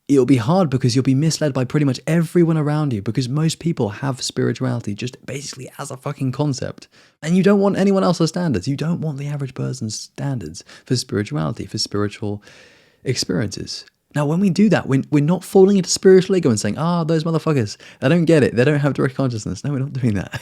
it'll be hard because you'll be misled by pretty much everyone around you, because most people have spirituality just basically as a fucking concept. And you don't want anyone else's standards. You don't want the average person's standards for spirituality, for spiritual experiences. Now, when we do that, we're not falling into spiritual ego and saying, those motherfuckers, they don't get it. They don't have direct consciousness. No, we're not doing that.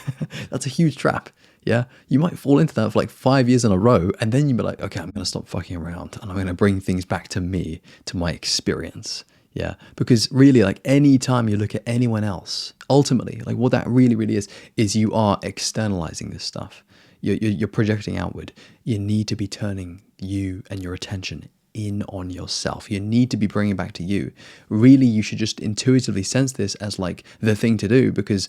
That's a huge trap. Yeah. You might fall into that for like 5 years in a row. And then you'll be like, okay, I'm going to stop fucking around and I'm going to bring things back to me, to my experience. Yeah. Because really, like, any time you look at anyone else, ultimately, like, what that really is you are externalizing this stuff. You're projecting outward. You need to be turning you and your attention in on yourself. You need to be bringing it back to you. Really, you should just intuitively sense this as like the thing to do, because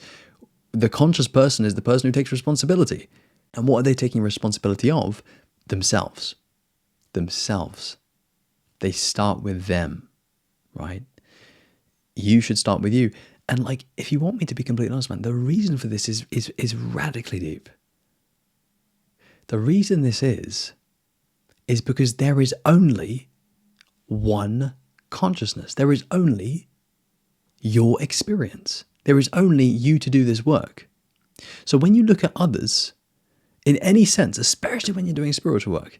the conscious person is the person who takes responsibility. And what are they taking responsibility of? Themselves. Themselves. They start with them, right? You should start with you. And like, if you want me to be completely honest, man, the reason for this is radically deep. The reason this is because there is only one consciousness. There is only your experience. There is only you to do this work. So when you look at others, in any sense, especially when you're doing spiritual work,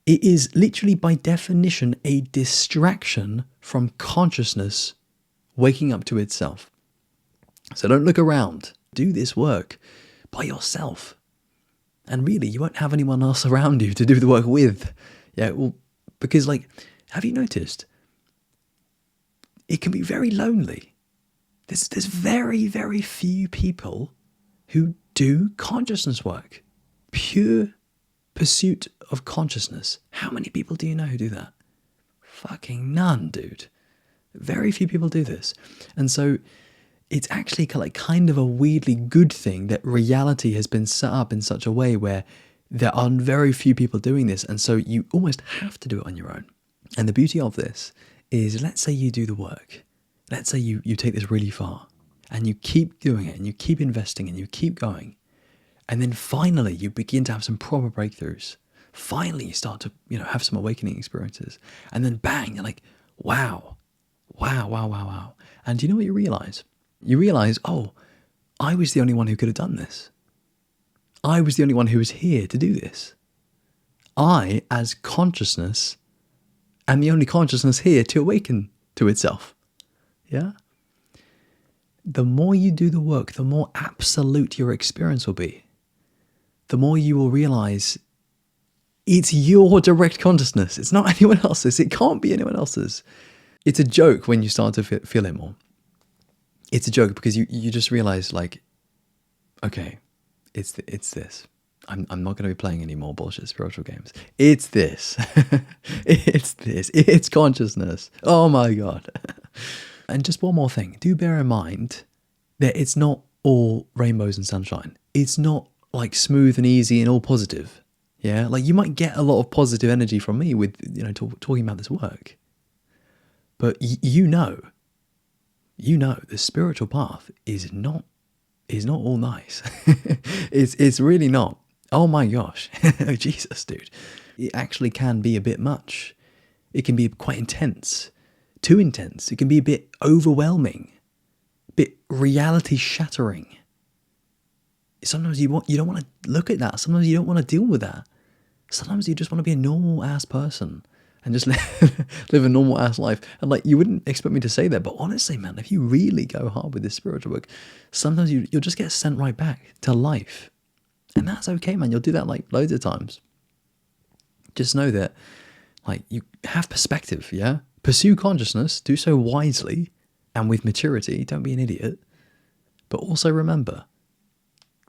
it is literally by definition a distraction from consciousness waking up to itself. So don't look around. Do this work by yourself. And really, you won't have anyone else around you to do the work with. Yeah, well, because like, have you noticed? It can be very lonely. There's very few people who do consciousness work. Pure pursuit of consciousness. How many people do you know who do that? Fucking none, dude. Very few people do this. And so it's actually like kind of a weirdly good thing that reality has been set up in such a way where there are very few people doing this. And so you almost have to do it on your own. And the beauty of this is, let's say you do the work. Let's say you take this really far and you keep doing it and you keep investing and you keep going. And then finally you begin to have some proper breakthroughs. Finally you start to, have some awakening experiences. And then bang, you're like, wow. And do you know what you realize? You realize, I was the only one who could have done this. I was the only one who was here to do this. I, as consciousness, am the only consciousness here to awaken to itself. Yeah? The more you do the work, the more absolute your experience will be. The more you will realize it's your direct consciousness. It's not anyone else's. It can't be anyone else's. It's a joke when you start to feel it more. It's a joke because you just realize, like, okay, it's this. I'm not going to be playing any more bullshit spiritual games. It's this. It's this. It's consciousness. Oh my God. And just one more thing. Do bear in mind that it's not all rainbows and sunshine. It's not like smooth and easy and all positive. Yeah. Like, you might get a lot of positive energy from me with, talking about this work. But you know, the spiritual path is not all nice. It's really not. Oh my gosh. Jesus, dude. It actually can be a bit much. It can be quite intense. Too intense. It can be a bit overwhelming. A bit reality shattering. Sometimes you don't want to look at that. Sometimes you don't want to deal with that. Sometimes you just want to be a normal ass person and just live a normal ass life. And like, you wouldn't expect me to say that, but honestly, man, if you really go hard with this spiritual work, sometimes you'll just get sent right back to life. And that's okay, man. You'll do that like loads of times. Just know that, like, you have perspective, yeah? Pursue consciousness, do so wisely and with maturity. Don't be an idiot. But also remember,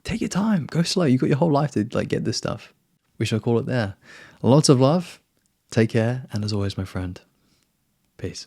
take your time, go slow. You've got your whole life to like get this stuff. We shall call it there. Lots of love. Take care. And as always, my friend, peace.